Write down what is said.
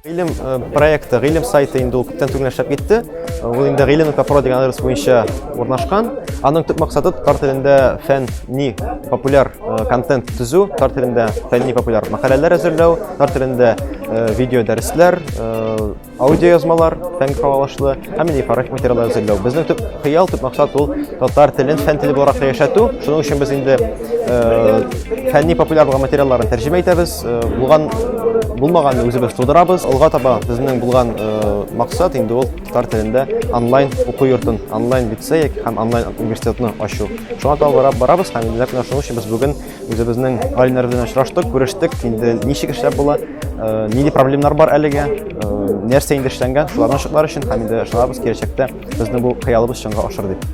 Гыйлем проекты, гыйлем сайты инде ул күптән түгел эшләп китте. Ул инде гыйлем.pro дигән адрес буенча урнашкан. Аның төп максаты татар телендә фәнни популяр контент төзү, татар телендә фәнни популяр мәкаләләр әзерләү, татар телендә видео дәресләр, аудио язмалар, фән кавалашлы һәм инфографик материаллар әзерләү. Безнең төп хыял, төп максат ул татар телен фән теле буларак яшәтү. Шуның өчен без инде фәнни популяр булган материалларны тәрҗемә итәбез. Булмаганны үзебез тудырабыз. Алга таба безнең булган максат инде ул татар телендә онлайн уку йортын, онлайн лицей һәм онлайн университетны ачу. Шуңа таба барабыз һәм инде шуның өчен без бүген үзебезнең галимнәр белән очраштык, күрештек. Инде ничек эшләп була, нинди проблемалар бар әлегә, нәрсә инде эшләнгән, шуларны ачыклар өчен һәм инде шуларыбыз киләчәктә безнең бу хыялыбыз чынга ашыр дип.